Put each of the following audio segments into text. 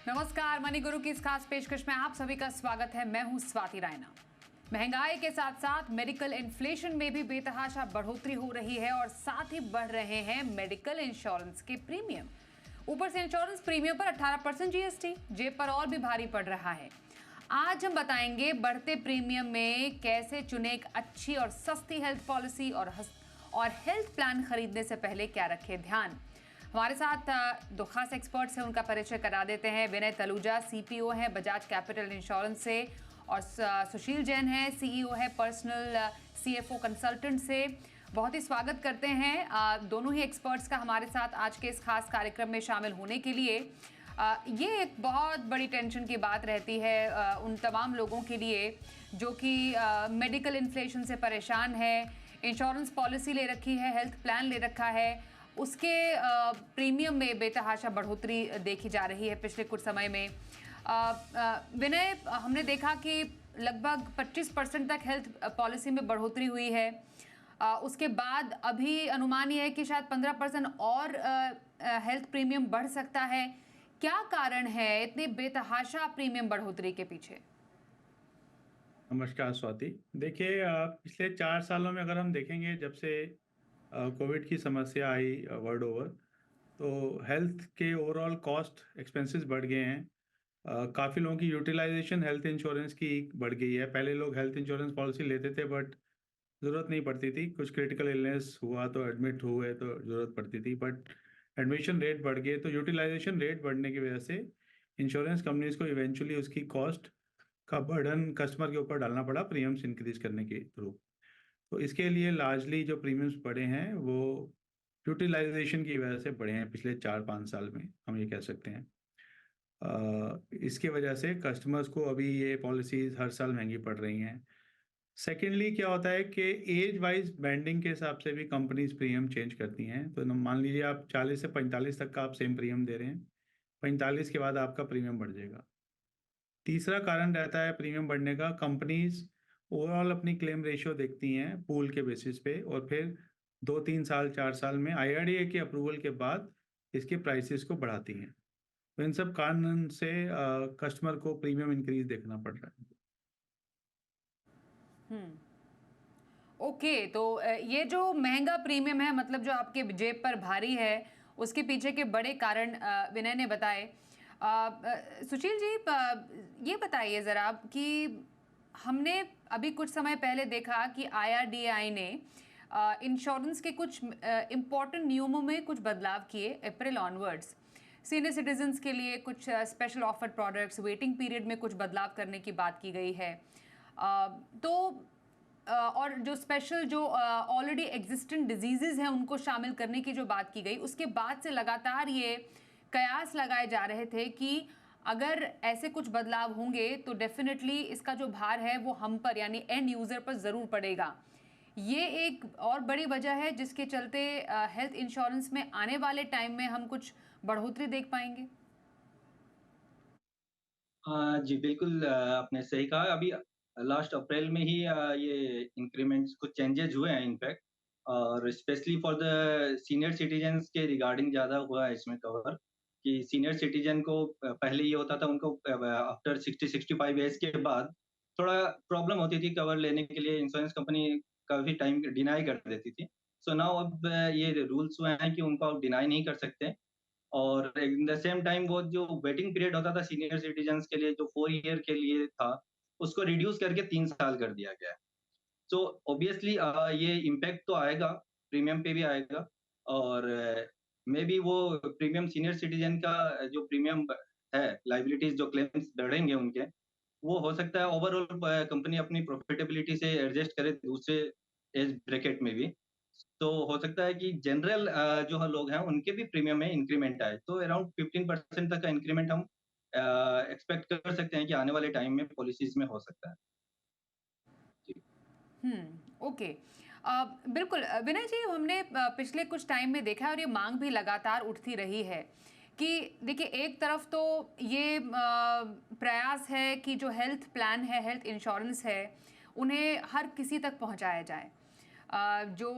नमस्कार, मनी गुरु की इस खास पेशकश में आप सभी का स्वागत है। मैं हूं स्वाति रायना। महंगाई के साथ साथ मेडिकल इन्फ्लेशन में भी बेतहाशा बढ़ोतरी हो रही है और साथ ही बढ़ रहे हैं मेडिकल इंश्योरेंस के प्रीमियम। ऊपर से इंश्योरेंस प्रीमियम पर 18% जीएसटी जेब पर और भी भारी पड़ रहा है। आज हम बताएंगे बढ़ते प्रीमियम में कैसे चुने एक अच्छी और सस्ती हेल्थ पॉलिसी और हेल्थ प्लान खरीदने से पहले क्या रखें ध्यान। हमारे साथ दो खास एक्सपर्ट्स हैं, उनका परिचय करा देते हैं। विनय तलूजा सीपीओ हैं बजाज कैपिटल इंश्योरेंस से और सुशील जैन है सीईओ है पर्सनल सीएफओ कंसल्टेंट से। बहुत ही स्वागत करते हैं दोनों ही एक्सपर्ट्स का हमारे साथ आज के इस खास कार्यक्रम में शामिल होने के लिए। ये एक बहुत बड़ी टेंशन की बात रहती है उन तमाम लोगों के लिए जो कि मेडिकल इन्फ्लेशन से परेशान है, इंश्योरेंस पॉलिसी ले रखी है, हेल्थ प्लान ले रखा है, उसके प्रीमियम में बेतहाशा बढ़ोतरी देखी जा रही है पिछले कुछ समय में। विनय, हमने देखा कि लगभग 25% तक हेल्थ पॉलिसी में बढ़ोतरी हुई है। उसके बाद अभी अनुमान ये है कि शायद 15% और हेल्थ प्रीमियम बढ़ सकता है। क्या कारण है इतने बेतहाशा प्रीमियम बढ़ोतरी के पीछे? नमस्कार स्वाति। देखिए, पिछले 4 सालों में अगर हम देखेंगे जब से कोविड की समस्या आई वर्ल्ड ओवर, तो हेल्थ के ओवरऑल कॉस्ट एक्सपेंसेस बढ़ गए हैं। काफ़ी लोगों की यूटिलाइजेशन हेल्थ इंश्योरेंस की बढ़ गई है। पहले लोग हेल्थ इंश्योरेंस पॉलिसी लेते थे बट ज़रूरत नहीं पड़ती थी। कुछ क्रिटिकल इलनेस हुआ तो एडमिट हुए तो ज़रूरत पड़ती थी, बट एडमिशन रेट बढ़ गए तो यूटिलाइजेशन रेट बढ़ने की वजह से इंश्योरेंस कंपनीज़ को इवेंचुअली उसकी कॉस्ट का बर्डन कस्टमर के ऊपर डालना पड़ा प्रीमियम्स इंक्रीज़ करने के थ्रू। तो इसके लिए लार्जली जो प्रीमियम्स बढ़े हैं वो यूटिलाइजेशन की वजह से बढ़े हैं पिछले 4-5 साल में, हम ये कह सकते हैं। इसकी वजह से कस्टमर्स को अभी ये पॉलिसीज़ हर साल महंगी पड़ रही हैं। सेकेंडली क्या होता है कि एज वाइज बैंडिंग के हिसाब से भी कंपनीज प्रीमियम चेंज करती हैं। तो मान लीजिए आप 40 से 45 तक का आप सेम प्रीमियम दे रहे हैं, 45 के बाद आपका प्रीमियम बढ़ जाएगा। तीसरा कारण रहता है प्रीमियम बढ़ने का, कंपनीज ओवरऑल अपनी क्लेम रेशियो देखती हैं पूल के बेसिस पे और फिर 2-3 साल 4 साल में आईआरडीए के अप्रूवल के बाद इसके प्राइसेस को बढ़ाती हैं। तो इन सब कारण से कस्टमर को प्रीमियम इंक्रीज देखना पड़ रहा है। ओके, तो ये जो महंगा प्रीमियम है, मतलब जो आपके जेब पर भारी है, उसके पीछे के बड़े कारण विनय ने बताए। सुशील जी, ये बताइए ज़रा कि हमने अभी कुछ समय पहले देखा कि आईआरडीआई ने इंश्योरेंस के कुछ इम्पॉर्टेंट नियमों में कुछ बदलाव किए अप्रैल ऑनवर्ड्स। सीनियर सिटीजन्स के लिए कुछ special offer products, waiting period में कुछ बदलाव करने की बात की गई है। तो और जो स्पेशल जो ऑलरेडी एग्जिस्टेंट डिजीजेज हैं उनको शामिल करने की जो बात की गई, उसके बाद से लगातार ये कयास लगाए जा रहे थे कि अगर ऐसे कुछ बदलाव होंगे तो डेफिनेटली इसका जो भार है वो हम पर यानी एंड यूज़र पर ज़रूर पड़ेगा। ये एक और बड़ी वजह है जिसके चलते हेल्थ इंश्योरेंस में आने वाले टाइम में हम कुछ बढ़ोतरी देख पाएंगे। जी बिल्कुल, आपने सही कहा। अभी लास्ट अप्रैल में ही ये इंक्रीमेंट्स कुछ चेंजेज हुए हैं इनफैक्ट, और specially for the senior citizens के रिगार्डिंग ज़्यादा हुआ है इसमें कवर, कि सीनियर सिटीजन को पहले ये होता था उनको आफ्टर 60-65 एज के बाद थोड़ा प्रॉब्लम होती थी कवर लेने के लिए, इंश्योरेंस कंपनी काफ़ी टाइम डिनाई कर देती थी। सो नाउ अब ये रूल्स हुए हैं कि उनको आप डिनाई नहीं कर सकते, और इन द सेम टाइम वो जो वेटिंग पीरियड होता था सीनियर सिटीजन्स के लिए जो 4 ईयर के लिए था, उसको रिड्यूस करके 3 साल कर दिया गया है। सो ऑब्वियसली ये इम्पैक्ट तो आएगा, प्रीमियम पे भी आएगा, और मे बी वो प्रीमियम सीनियर सिटीजन का जो प्रीमियम है, लायबिलिटीज़ जो क्लेम्स बढ़ेंगे उनके, वो हो सकता है ओवरऑल कंपनी अपनी प्रॉफिटेबिलिटी से एडजस्ट करे दूसरे एज ब्रैकेट में भी। तो हो सकता है कि जनरल जो लोग हैं उनके भी प्रीमियम में इंक्रीमेंट आए, तो अराउंड 15% तक का इंक्रीमेंट हम एक्सपेक्ट कर सकते हैं कि आने वाले टाइम में पॉलिसीज में हो सकता है। जी। ओके। बिल्कुल विनय जी, हमने पिछले कुछ टाइम में देखा है और ये मांग भी लगातार उठती रही है कि देखिए, एक तरफ तो ये प्रयास है कि जो हेल्थ प्लान है, हेल्थ इंश्योरेंस है, उन्हें हर किसी तक पहुंचाया जाए। जो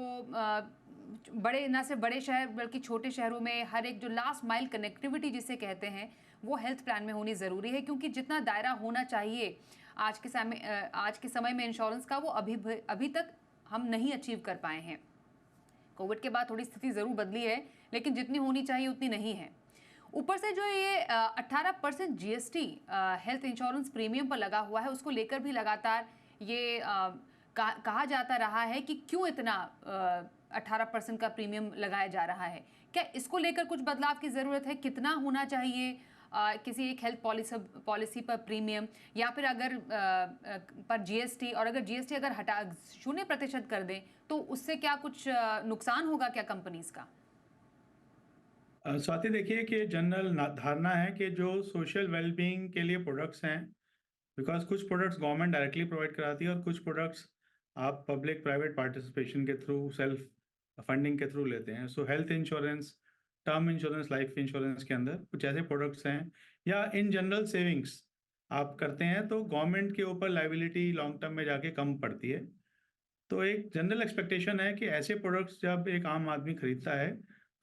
बड़े ना सिर्फ बड़े शहर बल्कि छोटे शहरों में हर एक जो लास्ट माइल कनेक्टिविटी जिसे कहते हैं वो हेल्थ प्लान में होनी ज़रूरी है, क्योंकि जितना दायरा होना चाहिए आज के समय में इंश्योरेंस का वो अभी तक हम नहीं अचीव कर पाए हैं। कोविड के बाद थोड़ी स्थिति ज़रूर बदली है, लेकिन जितनी होनी चाहिए उतनी नहीं है। ऊपर से जो ये 18% जीएसटी हेल्थ इंश्योरेंस प्रीमियम पर लगा हुआ है, उसको लेकर भी लगातार ये कहा जाता रहा है कि क्यों इतना 18% का प्रीमियम लगाया जा रहा है। क्या इसको लेकर कुछ बदलाव की ज़रूरत है? कितना होना चाहिए किसी एक हेल्थ पॉलिसी पर प्रीमियम, या फिर अगर पर जीएसटी, और अगर जीएसटी अगर हटा 0% कर दें तो उससे क्या कुछ नुकसान होगा क्या कंपनीज का? स्वाति, देखिए कि जनरल धारणा है कि जो सोशल वेलबींग के लिए प्रोडक्ट्स हैं, बिकॉज कुछ प्रोडक्ट्स गवर्नमेंट डायरेक्टली प्रोवाइड कराती है और कुछ प्रोडक्ट्स आप पब्लिक प्राइवेट पार्टिसिपेशन के थ्रू, सेल्फ फंडिंग के थ्रू लेते हैं। सो health insurance, term insurance, life insurance के अंदर कुछ ऐसे प्रोडक्ट्स हैं, या इन जनरल सेविंग्स आप करते हैं तो गवर्नमेंट के ऊपर लाइबिलिटी लॉन्ग टर्म में जाके कम पड़ती है। तो एक जनरल एक्सपेक्टेशन है कि ऐसे प्रोडक्ट्स जब एक आम आदमी खरीदता है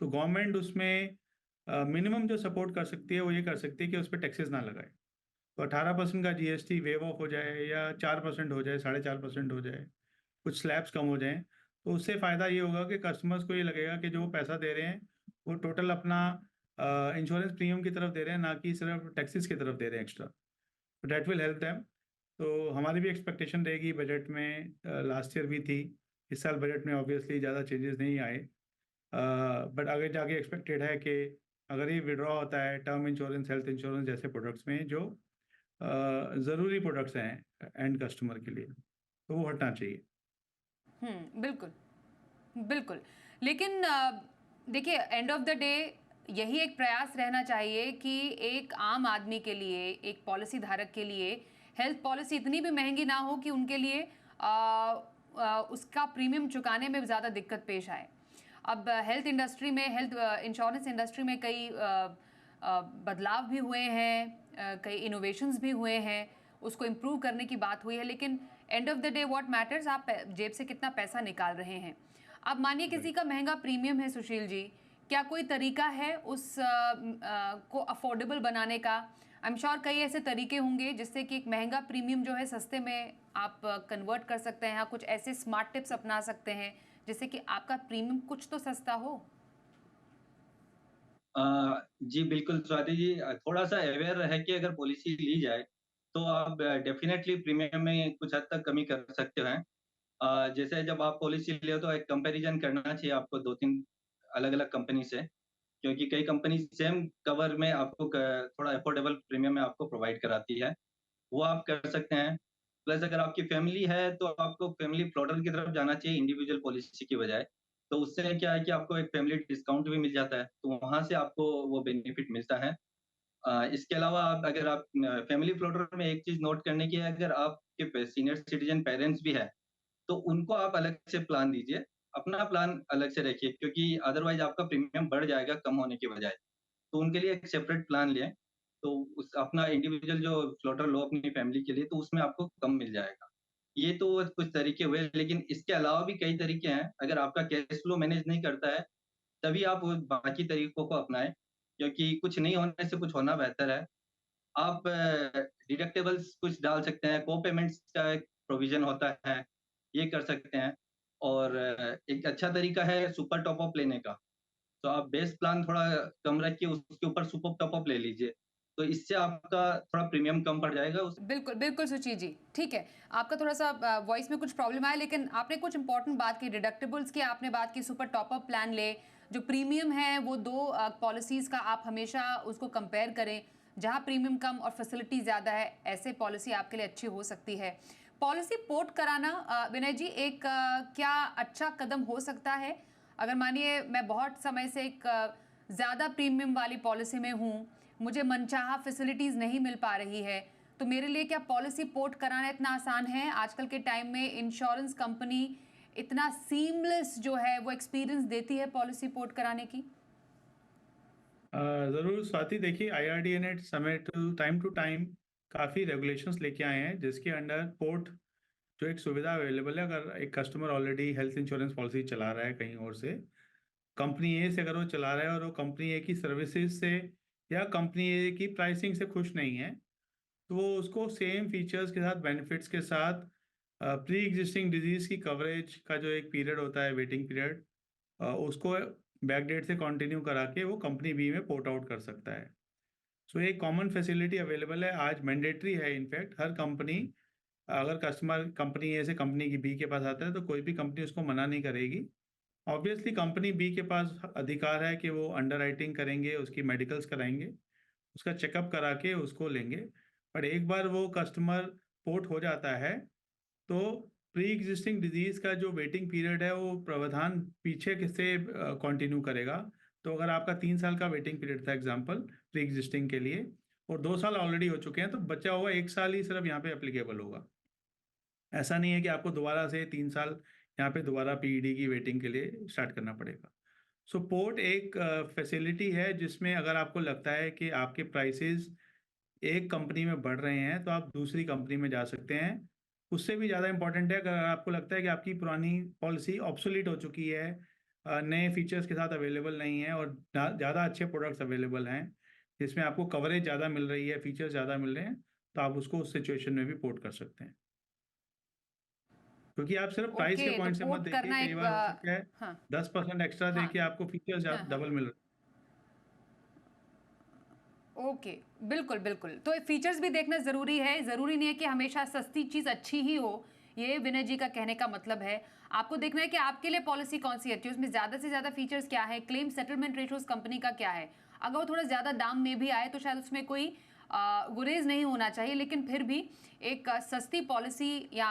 तो गवर्नमेंट उसमें मिनिमम जो सपोर्ट कर सकती है वो ये कर सकती है कि उस पर टैक्सेस ना लगाए। तो 18% का जीएसटी वेव ऑफ हो जाए, या 4% हो जाए, 4.5% हो जाए, कुछ स्लैब्स कम हो जाएं, तो उससे फ़ायदा ये होगा कि कस्टमर्स को ये लगेगा कि जो वो पैसा दे रहे हैं वो टोटल अपना इंश्योरेंस प्रीमियम की तरफ दे रहे हैं, ना कि सिर्फ टैक्सेस की तरफ दे रहे हैं एक्स्ट्रा। तो डैट विल हेल्प देम। तो हमारी भी एक्सपेक्टेशन रहेगी बजट में, लास्ट ईयर भी थी, इस साल बजट में ऑब्वियसली ज़्यादा चेंजेस नहीं आए, बट आगे जाके एक्सपेक्टेड है कि अगर ये विड्रॉ होता है टर्म इंश्योरेंस, हेल्थ इंश्योरेंस जैसे प्रोडक्ट्स में जो ज़रूरी प्रोडक्ट्स हैं एंड कस्टमर के लिए, तो वो हटना चाहिए। बिल्कुल, बिल्कुल। लेकिन देखिए, एंड ऑफ द डे यही एक प्रयास रहना चाहिए कि एक आम आदमी के लिए, एक पॉलिसी धारक के लिए हेल्थ पॉलिसी इतनी भी महंगी ना हो कि उनके लिए उसका प्रीमियम चुकाने में ज़्यादा दिक्कत पेश आए। अब हेल्थ इंडस्ट्री में, हेल्थ इंश्योरेंस इंडस्ट्री में कई बदलाव भी हुए हैं, कई इनोवेशंस भी हुए हैं, उसको इम्प्रूव करने की बात हुई है, लेकिन end of the day what matters, आप जेब से कितना पैसा निकाल रहे हैं। अब मानिए किसी का महंगा प्रीमियम है सुशील जी, क्या कोई तरीका है उस को अफोर्डेबल बनाने का? आई एम श्योर कई ऐसे तरीके होंगे जिससे कि एक महंगा प्रीमियम जो है सस्ते में आप कन्वर्ट कर सकते हैं, कुछ ऐसे स्मार्ट टिप्स अपना सकते हैं जिससे कि आपका प्रीमियम कुछ तो सस्ता हो। जी बिल्कुल स्वाति जी, थोड़ा-सा अवेयर रह के अगर पॉलिसी ली जाए, तो आप डेफ़िनेटली प्रीमियम में कुछ हद तक कमी कर सकते हैं। जैसे जब आप पॉलिसी ले हो तो एक कंपैरिज़न करना चाहिए आपको 2-3 अलग-अलग कंपनी से, क्योंकि कई कंपनी सेम कवर में आपको क थोड़ा अफोर्डेबल प्रीमियम में आपको प्रोवाइड कराती है, वो आप कर सकते हैं। प्लस अगर आपकी फैमिली है, तो आपको फैमिली प्लॉटर की तरफ जाना चाहिए इंडिविजुअल पॉलिसी की बजाय। तो उससे क्या है कि आपको एक फैमिली डिस्काउंट भी मिल जाता है, तो वहाँ से आपको वो बेनिफिट मिलता है। इसके अलावा अगर आप फैमिली प्लॉटर में एक चीज़ नोट करने की है, अगर आपके सीनियर सिटीज़न पेरेंट्स भी हैं, तो उनको आप अलग से प्लान दीजिए, अपना प्लान अलग से रखिए, क्योंकि अदरवाइज़ आपका प्रीमियम बढ़ जाएगा कम होने की बजाय। तो उनके लिए एक सेपरेट प्लान लें, तो उस अपना इंडिविजुअल जो फ्लोटर लो अपनी फैमिली के लिए, तो उसमें आपको कम मिल जाएगा। ये तो कुछ तरीके हुए, लेकिन इसके अलावा भी कई तरीके हैं। अगर आपका कैश फ्लो मैनेज नहीं करता है, तभी आप वो बाकी तरीकों को अपनाएँ, क्योंकि कुछ नहीं होने से कुछ होना बेहतर है। आप डिडक्टिबल्स कुछ डाल सकते हैं, को-पेमेंट्स का एक प्रोविज़न होता है, ये कर सकते हैं, और एक अच्छा तरीका है सुपर टॉप अप लेने का। तो आप बेस प्लान थोड़ा कम रख के उसके ऊपर सुपर टॉप अप ले लीजिए। तो इससे आपका थोड़ा प्रीमियम कम पड़ जाएगा। उस बिल्कुल, बिल्कुल सुची जी, ठीक है। आपका थोड़ा-सा वॉइस में कुछ प्रॉब्लम आया, लेकिन आपने कुछ इम्पोर्टेंट बात की, डिडक्टिबल्स की आपने बात की, सुपर टॉप अप प्लान ले, जो प्रीमियम है वो 2 पॉलिसीज़ का आप हमेशा उसको कंपेयर करें, जहाँ प्रीमियम कम और फैसिलिटी ज़्यादा है, ऐसे पॉलिसी आपके लिए अच्छी हो सकती है। पॉलिसी पोर्ट कराना विनय जी एक क्या अच्छा कदम हो सकता है? अगर मानिए मैं बहुत समय से एक ज़्यादा प्रीमियम वाली पॉलिसी में हूँ, मुझे मनचाहा फैसिलिटीज़ नहीं मिल पा रही है, तो मेरे लिए क्या पॉलिसी पोर्ट कराना इतना आसान है? आजकल के टाइम में इंश्योरेंस कंपनी इतना सीमलेस जो है वो एक्सपीरियंस देती है पॉलिसी पोर्ट कराने की? ज़रूर स्वाति, देखिए IRDA ने समय टू टाइम काफ़ी रेगुलेशंस लेके आए हैं जिसके अंडर पोर्ट जो एक सुविधा अवेलेबल है, अगर एक customer already health insurance policy चला रहा है कहीं और से, कंपनी ए से अगर वो चला रहा है और वो कंपनी ए की सर्विसेज से या कंपनी ए की प्राइसिंग से खुश नहीं है, तो वो उसको सेम फीचर्स के साथ, बेनिफिट्स के साथ, प्री एग्जिस्टिंग डिजीज़ की कवरेज का जो एक पीरियड होता है, वेटिंग पीरियड, उसको बैकडेट से कंटिन्यू करा के वो कंपनी बी में पोर्ट आउट कर सकता है। सो एक कॉमन फैसिलिटी अवेलेबल है, आज मैंडेटरी है। इनफैक्ट हर कंपनी, अगर कस्टमर कंपनी ए से कंपनी की बी के पास आता है तो कोई भी कंपनी उसको मना नहीं करेगी। ऑब्वियसली कंपनी बी के पास अधिकार है कि वो अंडरराइटिंग करेंगे, उसकी मेडिकल्स कराएंगे, उसका चेकअप करा के उसको लेंगे। बट एक बार वो कस्टमर पोर्ट हो जाता है तो प्री एग्जिस्टिंग डिजीज़ का जो वेटिंग पीरियड है वो प्रावधान पीछे से कंटिन्यू करेगा। तो अगर आपका 3 साल का वेटिंग पीरियड था एग्जांपल प्री एग्जिस्टिंग के लिए, और 2 साल ऑलरेडी हो चुके हैं, तो बचा हुआ 1 साल ही सिर्फ यहाँ पे एप्लीकेबल होगा। ऐसा नहीं है कि आपको दोबारा से 3 साल यहाँ पे दोबारा पीईडी की वेटिंग के लिए स्टार्ट करना पड़ेगा। सो पोर्ट एक फैसिलिटी है जिसमें अगर आपको लगता है कि आपके प्राइसेस एक कंपनी में बढ़ रहे हैं तो आप दूसरी कंपनी में जा सकते हैं। उससे भी ज़्यादा इम्पोर्टेंट है, अगर आपको लगता है कि आपकी पुरानी पॉलिसी ऑब्सोलीट हो चुकी है, नए फीचर्स के साथ अवेलेबल नहीं है और ज़्यादा अच्छे प्रोडक्ट्स अवेलेबल हैं जिसमें आपको कवरेज ज़्यादा मिल रही है, फीचर्स ज़्यादा मिल रहे हैं, तो आप उसको उस सिचुएशन में भी पोर्ट कर सकते हैं। क्योंकि आप सिर्फ प्राइस के ओके, तो पॉइंट से मत पोर्ट देखिए, करना कई एक बार हो सकता है हाँ 10% एक्स्ट्रा हाँ देके आपको फीचर्स हाँ हाँ डबल मिल रहे हैं। ओके, बिल्कुल बिल्कुल। तो फीचर्स भी देखना ज़रूरी है, ज़रूरी नहीं है कि हमेशा सस्ती चीज़ अच्छी ही हो, ये विनय जी का कहने का मतलब है। आपको देखना है कि आपके लिए पॉलिसी कौन सी अच्छी है, उसमें ज़्यादा से ज़्यादा फीचर्स क्या है, क्लेम सेटलमेंट रेशोज कंपनी का क्या है। अगर वो थोड़ा ज़्यादा दाम में भी आए तो शायद उसमें कोई गुरेज नहीं होना चाहिए, लेकिन फिर भी एक सस्ती पॉलिसी या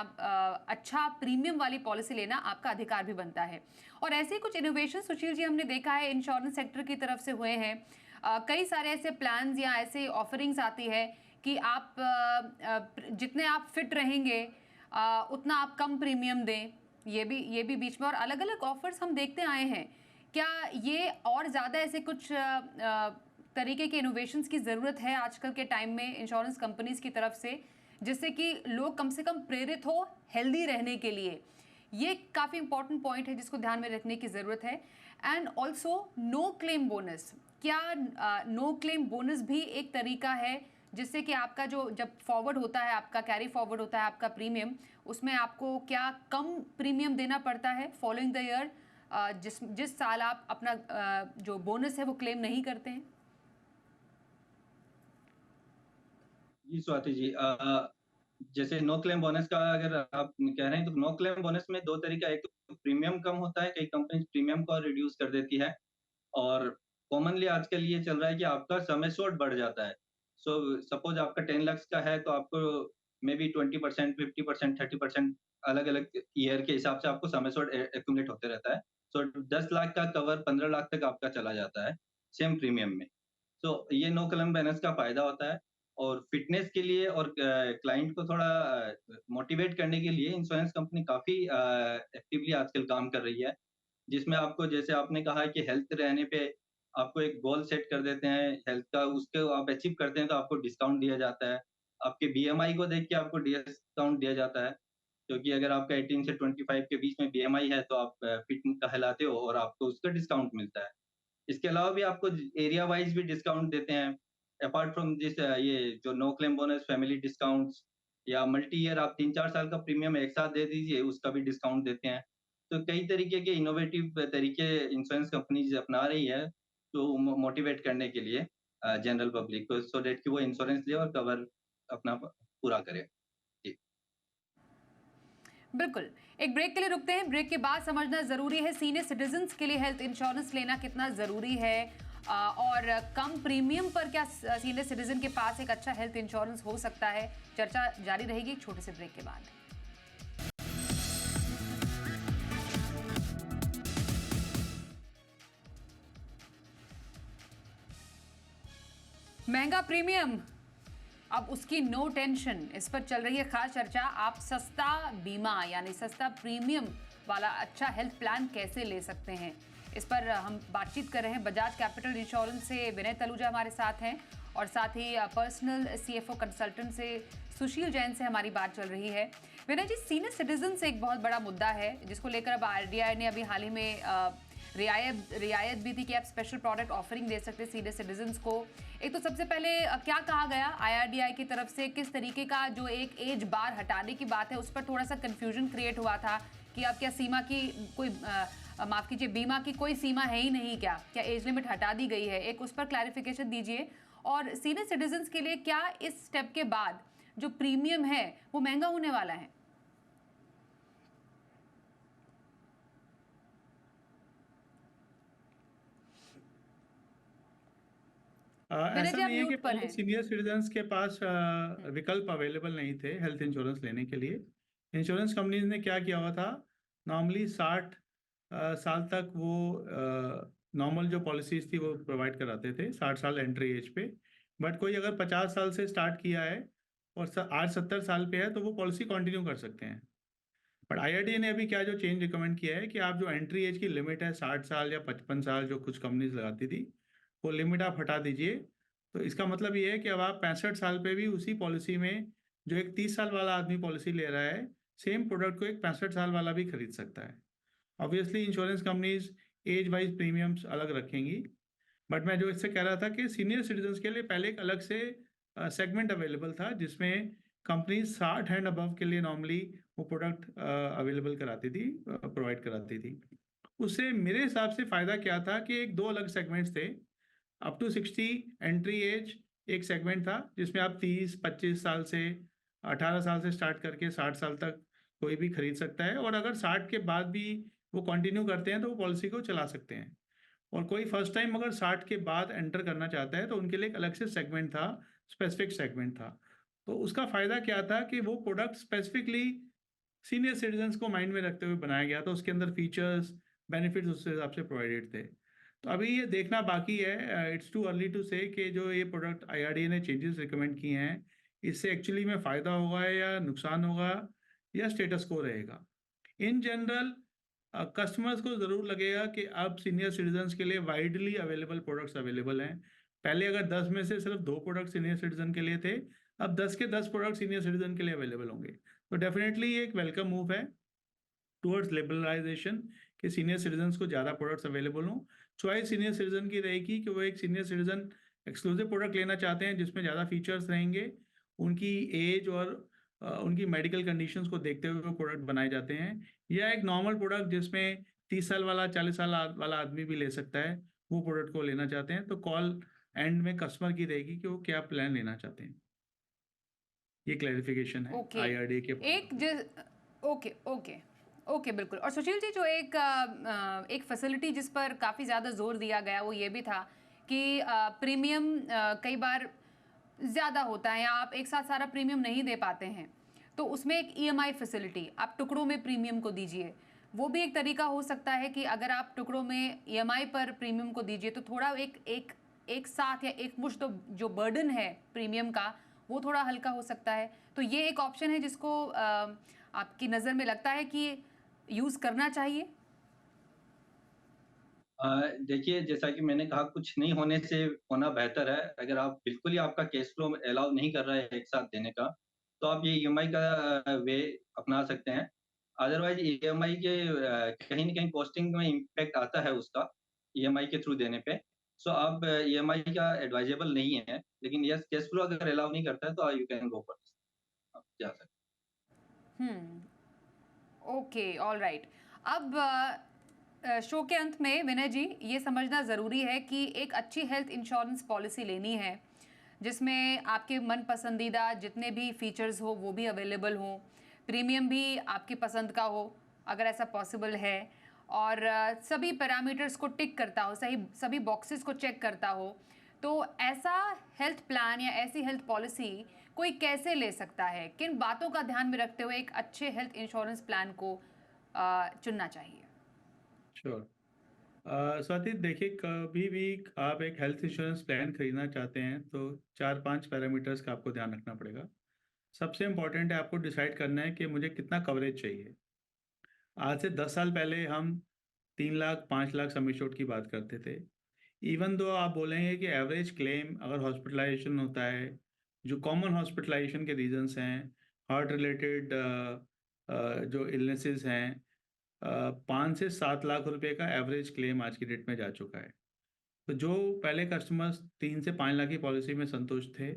अच्छा प्रीमियम वाली पॉलिसी लेना आपका अधिकार भी बनता है। और ऐसे कुछ इनोवेशन सुशील जी हमने देखा है इंश्योरेंस सेक्टर की तरफ से हुए हैं। कई सारे ऐसे प्लान्स या ऐसे ऑफरिंग्स आती है कि आप जितने आप फिट रहेंगे उतना आप कम प्रीमियम दें, ये भी बीच में, और अलग अलग ऑफर्स हम देखते आए हैं। क्या ये और ज़्यादा ऐसे कुछ तरीके के इनोवेशंस की ज़रूरत है आजकल के टाइम में इंश्योरेंस कंपनीज की तरफ से, जिससे कि लोग कम से कम प्रेरित हो हेल्दी रहने के लिए? ये काफ़ी इंपॉर्टेंट पॉइंट है जिसको ध्यान में रखने की ज़रूरत है। And also no claim bonus, क्या नो क्लेम बोनस भी एक तरीका है जिससे कि आपका जो जब फॉरवर्ड होता है, आपका कैरी फॉरवर्ड होता है आपका प्रीमियम, उसमें आपको क्या कम प्रीमियम देना पड़ता है फॉलोइंग द ईयर, जिस साल आप अपना जो बोनस है वो क्लेम नहीं करते हैं? जी स्वाति जी, जैसे नो क्लेम बोनस का अगर आप कह रहे हैं, तो नो क्लेम बोनस में 2 तरीका, एक तो प्रीमियम कम होता है, कई कंपनी प्रीमियम को रिड्यूस कर देती है, और कॉमनली आजकल ये चल रहा है कि आपका सम एश्योर्ड बढ़ जाता है। सो सपोज आपका 10 लाख का है तो आपको मे बी 20%, 50%, 30% अलग-अलग ईयर के हिसाब से आपको सम एश्योर्ड एक्यूमुलेट होते रहता है। सो 10 लाख का कवर 15 लाख तक आपका चला जाता है, सेम प्रीमियम में। तो ये नो क्लेम बोनस का फ़ायदा होता है। और फिटनेस के लिए और क्लाइंट को थोड़ा मोटिवेट करने के लिए इंश्योरेंस कंपनी काफ़ी एक्टिवली आजकल काम कर रही है। जिसमें आपको, जैसे आपने कहा कि हेल्थ रहने पे आपको एक गोल सेट कर देते हैं हेल्थ का, उसको आप अचीव करते हैं तो आपको डिस्काउंट दिया जाता है। आपके बीएमआई को देख के आपको डिस्काउंट दिया जाता है, क्योंकि अगर आपका 18 से 25 के बीच में बीएमआई है तो आप फिट कहलाते हो और आपको उसका डिस्काउंट मिलता है। इसके अलावा भी आपको एरिया वाइज़ भी डिस्काउंट देते हैं। अपार्ट फ्रॉम दिस, ये जो no claim bonus, family discounts या मल्टी ईयर आप 3-4 साल का प्रीमियम एक साथ दे दीजिए, उसका भी डिस्काउंट देते हैं। तो कई तरीके के इनोवेटिव तरीके इंश्योरेंस कंपनीज़ अपना रही है, तो मोटिवेट करने के लिए जनरल पब्लिक को, सो दैट कि वो इंश्योरेंस ले और कवर अपना पूरा करे। जी। बिल्कुल। एक ब्रेक के लिए रुकते हैं, ब्रेक के बाद समझना ज़रूरी है सीनियर सिटीजन्स के लिए हेल्थ इंश्योरेंस लेना कितना ज़रूरी है, और कम प्रीमियम पर क्या सीनियर सिटीजन के पास एक अच्छा हेल्थ इंश्योरेंस हो सकता है। चर्चा जारी रहेगी एक छोटे से ब्रेक के बाद। महंगा प्रीमियम, अब उसकी नो टेंशन, इस पर चल रही है खास चर्चा। आप सस्ता बीमा यानी सस्ता प्रीमियम वाला अच्छा हेल्थ प्लान कैसे ले सकते हैं, इस पर हम बातचीत कर रहे हैं। बजाज कैपिटल इंश्योरेंस से विनय तलूजा हमारे साथ हैं और साथ ही पर्सनल CFO कंसल्टेंट से सुशील जैन से हमारी बात चल रही है। विनय जी, सीनियर सिटीजन से एक बहुत बड़ा मुद्दा है जिसको लेकर अब RBI ने अभी हाल ही में रियायत भी थी कि आप स्पेशल प्रोडक्ट ऑफरिंग दे सकते हैं सीनियर सिटीजन्स को। एक तो सबसे पहले क्या कहा गया IRDAI की तरफ से, किस तरीके का जो एक एज बार हटाने की बात है उस पर थोड़ा सा कंफ्यूजन क्रिएट हुआ था कि अब क्या सीमा की कोई माफ कीजिए, बीमा की कोई सीमा है ही नहीं, क्या एज लिमिट हटा दी गई है? एक उस पर क्लैरिफिकेशन दीजिए। और सीनियर सिटीजन्स के लिए क्या इस स्टेप के बाद जो प्रीमियम है वो महंगा होने वाला है? ऐसा नहीं है कि पहले सीनियर सिटीजन्स के पास विकल्प अवेलेबल नहीं थे हेल्थ इंश्योरेंस लेने के लिए। इंश्योरेंस कंपनीज ने क्या किया हुआ था, नॉर्मली 60 साल तक वो नॉर्मल जो पॉलिसीज थी वो प्रोवाइड कराते थे, 60 साल एंट्री एज पे। बट कोई अगर 50 साल से स्टार्ट किया है और आज 70 साल पे है तो वो पॉलिसी कंटिन्यू कर सकते हैं। बट IRDAI ने अभी क्या जो चेंज रिकमेंड किया है कि आप जो एंट्री एज की लिमिट है 60 साल या 55 साल जो कुछ कंपनीज लगाती थी, वो लिमिट आप हटा दीजिए। तो इसका मतलब ये है कि अब आप 65 साल पे भी उसी पॉलिसी में जो एक 30 साल वाला आदमी पॉलिसी ले रहा है, सेम प्रोडक्ट को एक 65 साल वाला भी खरीद सकता है। Obviously insurance companies age wise premiums अलग रखेंगी, बट मैं जो इससे कह रहा था कि सीनियर सिटीजन्स के लिए पहले एक अलग से सेगमेंट अवेलेबल था जिसमें कंपनी 60 एंड अबव के लिए नॉर्मली वो प्रोडक्ट अवेलेबल कराती थी, प्रोवाइड कराती थी। उससे मेरे हिसाब से फ़ायदा क्या था कि एक दो अलग सेगमेंट्स थे। अप टू 60 एंट्री एज एक सेगमेंट था जिसमें आप 30-25 साल से 18 साल से स्टार्ट करके 60 साल तक कोई भी खरीद सकता है, और अगर 60 के बाद भी वो कंटिन्यू करते हैं तो वो पॉलिसी को चला सकते हैं। और कोई फर्स्ट टाइम अगर 60 के बाद एंटर करना चाहता है तो उनके लिए एक अलग से सेगमेंट था, स्पेसिफिक सेगमेंट था। तो उसका फ़ायदा क्या था कि वो प्रोडक्ट स्पेसिफिकली सीनियर सिटीजन्स को माइंड में रखते हुए बनाया गया था, उसके अंदर फीचर्स बेनिफिट्स उस हिसाब से प्रोवाइडेड थे। तो अभी ये देखना बाकी है, इट्स टू अर्ली टू से कि जो ये प्रोडक्ट IRDAI ने चेंजेस रिकमेंड किए हैं इससे एक्चुअली में फ़ायदा होगा या नुकसान होगा या स्टेटस को रहेगा। इन जनरल कस्टमर्स को ज़रूर लगेगा कि अब सीनियर सिटीजन्स के लिए वाइडली अवेलेबल प्रोडक्ट्स अवेलेबल हैं। पहले अगर 10 में से सिर्फ 2 प्रोडक्ट सीनियर सिटीजन के लिए थे, अब 10 के 10 प्रोडक्ट सीनियर सिटीजन के लिए अवेलेबल होंगे। तो डेफिनेटली ये एक वेलकम मूव है टूवर्ड्स लिबरलाइजेशन कि सीनियर सिटीजन्स को ज़्यादा प्रोडक्ट्स अवेलेबल हों। चॉइस सीनियर सिटीजन की रहेगी कि वो एक सीनियर सिटीजन एक्सक्लूसिव प्रोडक्ट लेना चाहते हैं जिसमें ज़्यादा फीचर्स रहेंगे, उनकी एज और उनकी मेडिकल कंडीशंस को देखते हुए वो प्रोडक्ट बनाए जाते हैं, या एक नॉर्मल प्रोडक्ट जिसमें 30 साल वाला 40 साल वाला आदमी भी ले सकता है, वो प्रोडक्ट को लेना चाहते हैं। तो कॉल एंड में कस्टमर की रहेगी कि वो क्या प्लान लेना चाहते हैं। ये क्लैरिफिकेशन है IRDAI के। ओके बिल्कुल। और सुशील जी, जो एक फैसिलिटी जिस पर काफ़ी ज़्यादा जोर दिया गया वो ये भी था कि प्रीमियम कई बार ज़्यादा होता है या आप एक साथ सारा प्रीमियम नहीं दे पाते हैं, तो उसमें एक EMI फैसिलिटी आप टुकड़ों में प्रीमियम को दीजिए। वो भी एक तरीका हो सकता है कि अगर आप टुकड़ों में EMI पर प्रीमियम को दीजिए तो थोड़ा एक साथ या एक मुश्त जो बर्डन है प्रीमियम का वो थोड़ा हल्का हो सकता है। तो ये एक ऑप्शन है जिसको आपकी नज़र में लगता है कि यूज़ करना चाहिए? देखिए, जैसा कि मैंने कहा, कुछ नहीं होने से होना बेहतर है। अगर आप बिल्कुल ही आपका कैश फ्लो अलाउ नहीं कर रहा है एक साथ देने का, तो आप ये EMI का वे अपना सकते हैं। अदरवाइज़ EMI के कहीं न कहीं कॉस्टिंग में इम्पैक्ट आता है उसका, EMI के थ्रू देने पे। सो आप EMI का एडवाइजेबल नहीं है, लेकिन यस, कैश फ्लो अगर अलाउ नहीं करता है तो you can go for this. आप जा सकते ओके, ऑलराइट। अब शो के अंत में विनय जी, ये समझना ज़रूरी है कि एक अच्छी हेल्थ इंश्योरेंस पॉलिसी लेनी है जिसमें आपके मन पसंदीदा जितने भी फीचर्स हो वो भी अवेलेबल हो, प्रीमियम भी आपकी पसंद का हो अगर ऐसा पॉसिबल है, और सभी पैरामीटर्स को टिक करता हो, सभी बॉक्सेस को चेक करता हो। तो ऐसा हेल्थ प्लान या ऐसी हेल्थ पॉलिसी कोई कैसे ले सकता है? किन बातों का ध्यान में रखते हुए एक अच्छे हेल्थ इंश्योरेंस प्लान को चुनना चाहिए? श्योर। स्वाति, देखिए, कभी भी आप एक हेल्थ इंश्योरेंस प्लान खरीदना चाहते हैं तो 4-5 पैरामीटर्स का आपको ध्यान रखना पड़ेगा। सबसे इम्पोर्टेंट है आपको डिसाइड करना है कि मुझे कितना कवरेज चाहिए। आज से 10 साल पहले हम 3 लाख 5 लाख सम एश्योर्ड की बात करते थे। इवन दो आप बोलेंगे कि एवरेज क्लेम अगर हॉस्पिटलाइजेशन होता है, जो कॉमन हॉस्पिटलाइजेशन के रीजंस हैं, हार्ट रिलेटेड जो इलनेसेस हैं, 5 से 7 लाख रुपए का एवरेज क्लेम आज की डेट में जा चुका है। तो जो पहले कस्टमर्स 3 से 5 लाख की पॉलिसी में संतुष्ट थे,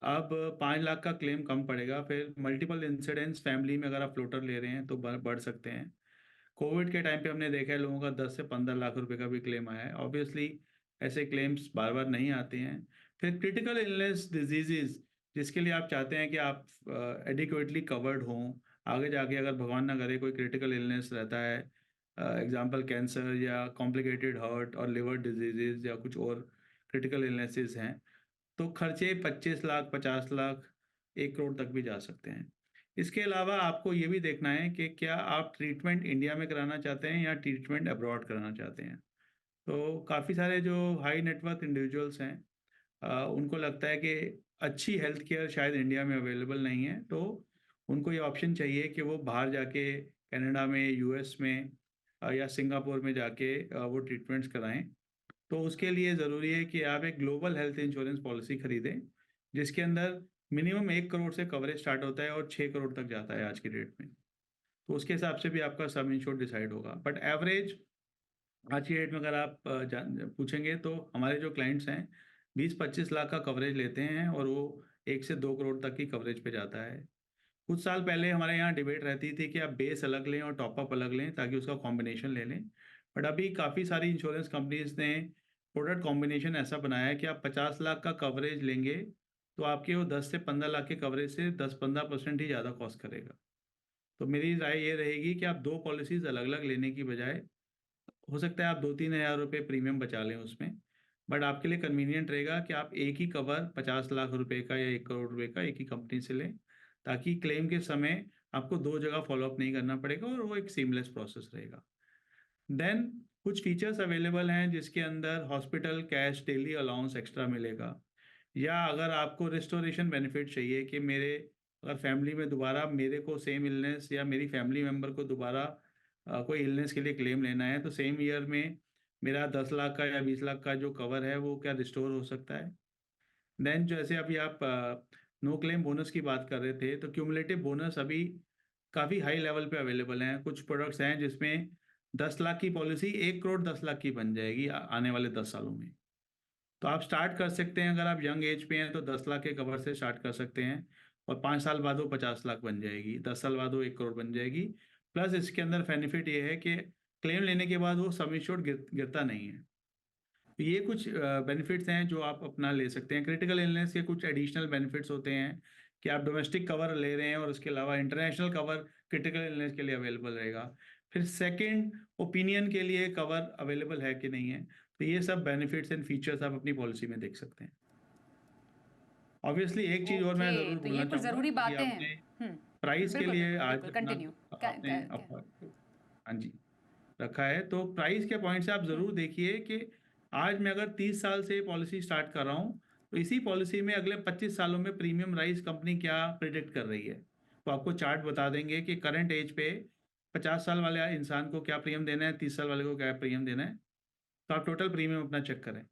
अब 5 लाख का क्लेम कम पड़ेगा। फिर मल्टीपल इंसिडेंट्स फैमिली में अगर आप फ्लोटर ले रहे हैं तो बढ़ सकते हैं। कोविड के टाइम पे हमने देखा है लोगों का 10 से 15 लाख रुपए का भी क्लेम आया है। ऑब्वियसली ऐसे क्लेम्स बार बार नहीं आते हैं। फिर क्रिटिकल इलनेस डिजीजेस जिसके लिए आप चाहते हैं कि आप एडिक्वेटली कवर्ड हों, आगे जाके अगर भगवान ना करे कोई क्रिटिकल इलनेस रहता है, एग्जांपल कैंसर या कॉम्प्लिकेटेड हार्ट और लिवर डिजीजेस या कुछ और क्रिटिकल इलनेसेस हैं, तो खर्चे 25 लाख 50 लाख 1 करोड़ तक भी जा सकते हैं। इसके अलावा आपको ये भी देखना है कि क्या आप ट्रीटमेंट इंडिया में कराना चाहते हैं या ट्रीटमेंट अब्रॉड कराना चाहते हैं। तो काफ़ी सारे जो हाई नेटवर्थ इंडिविजुअल्स हैं, उनको लगता है कि अच्छी हेल्थ केयर शायद इंडिया में अवेलेबल नहीं है, तो उनको ये ऑप्शन चाहिए कि वो बाहर जाके कनाडा में, यूएस में या सिंगापुर में जाके वो ट्रीटमेंट्स कराएं। तो उसके लिए ज़रूरी है कि आप एक ग्लोबल हेल्थ इंश्योरेंस पॉलिसी खरीदें, जिसके अंदर मिनिमम 1 करोड़ से कवरेज स्टार्ट होता है और 6 करोड़ तक जाता है आज की डेट में। तो उसके हिसाब से भी आपका सम इंश्योर्ड डिसाइड होगा। बट एवरेज आज की डेट में अगर आप पूछेंगे तो हमारे जो क्लाइंट्स हैं 20-25 लाख का कवरेज लेते हैं और वो 1 से 2 करोड़ तक की कवरेज पे जाता है। कुछ साल पहले हमारे यहाँ डिबेट रहती थी कि आप बेस अलग लें और टॉपअप अलग लें ताकि उसका कॉम्बिनेशन ले लें। बट अभी काफ़ी सारी इंश्योरेंस कंपनीज ने प्रोडक्ट कॉम्बिनेशन ऐसा बनाया है कि आप 50 लाख का कवरेज लेंगे तो आपके वो 10 से 15 लाख के कवरेज से 10-15% ही ज़्यादा कॉस्ट करेगा। तो मेरी राय ये रहेगी कि आप 2 पॉलिसीज़ अलग-अलग लेने की बजाय हो सकता है आप 2-3 हज़ार रुपये प्रीमियम बचा लें उसमें, बट आपके लिए कन्वीनियंट रहेगा कि आप एक ही कवर 50 लाख रुपए का या 1 करोड़ रुपए का एक ही कंपनी से लें, ताकि क्लेम के समय आपको 2 जगह फ़ॉलो अप नहीं करना पड़ेगा और वो एक सीमलेस प्रोसेस रहेगा। देन कुछ फीचर्स अवेलेबल हैं जिसके अंदर hospital cash daily allowance extra मिलेगा, या अगर आपको रिस्टोरेशन बेनिफिट चाहिए कि मेरे अगर फैमिली में दोबारा मेरे को सेम इलनेस या मेरी फैमिली मेम्बर को दोबारा कोई इलनेस के लिए क्लेम लेना है, तो सेम ईयर में मेरा 10 लाख का या 20 लाख का जो कवर है वो क्या रिस्टोर हो सकता है। देन जैसे अभी आप नो क्लेम बोनस की बात कर रहे थे, तो क्यूमुलेटिव बोनस अभी काफ़ी हाई लेवल पे अवेलेबल हैं। कुछ प्रोडक्ट्स हैं जिसमें 10 लाख की पॉलिसी 1 करोड़ 10 लाख की बन जाएगी आने वाले 10 सालों में। तो आप स्टार्ट कर सकते हैं, अगर आप यंग एज पे हैं तो 10 लाख के कवर से स्टार्ट कर सकते हैं और 5 साल बाद वो 50 लाख बन जाएगी, 10 साल बाद वो 1 करोड़ बन जाएगी। प्लस इसके अंदर बेनिफिट ये है कि क्लेम लेने के बाद वो सम एश्योर्ड गिरता नहीं है। तो ये कुछ बेनिफिट्स हैं जो आप अपना ले सकते हैं। क्रिटिकल इलनेस के कुछ एडिशनल बेनिफिट्स होते हैं कि आप डोमेस्टिक कवर ले रहे हैं और उसके अलावा इंटरनेशनल कवर क्रिटिकल इलनेस के लिए अवेलेबल रहेगा। फिर सेकंड ओपिनियन के लिए कवर अवेलेबल है कि नहीं है। तो ये सब बेनिफिट्स एंड फीचर्स आप अपनी पॉलिसी में देख सकते हैं। ऑब्वियसली एक चीज़ और मैं ओके, ज़रूर तो ये बोलना कुछ चाहूँगा ज़रूरी कि बातें हैं। आपने प्राइस के बिल्कुल, लिए बिल्कुल, आज बिल्कुल, अपना कंटिन्यू। आपने हाँ जी, रखा है, तो प्राइस के पॉइंट से आप ज़रूर देखिए कि आज मैं अगर 30 साल से पॉलिसी स्टार्ट कर रहा हूँ, तो इसी पॉलिसी में अगले 25 सालों में प्रीमियम राइज़ कंपनी क्या प्रेडिक्ट कर रही है। वो आपको चार्ट बता देंगे कि करंट एज पे 50 साल वाले इंसान को क्या प्रीमियम देना है, 30 साल वाले को क्या प्रीमियम देना है। तो आप टोटल प्रीमियम अपना चेक करें।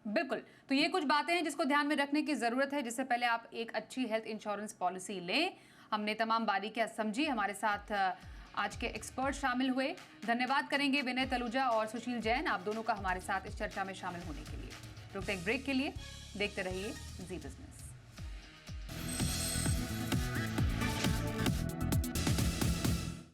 बिल्कुल, तो ये कुछ बातें हैं जिसको ध्यान में रखने की ज़रूरत है जिससे पहले आप एक अच्छी हेल्थ इंश्योरेंस पॉलिसी लें। हमने तमाम बारीकियां समझी। हमारे साथ आज के एक्सपर्ट शामिल हुए। धन्यवाद करेंगे विनय तलूजा और सुशील जैन, आप दोनों का हमारे साथ इस चर्चा में शामिल होने के लिए। रुकते एक ब्रेक के लिए, देखते रहिए जी बिजनेस।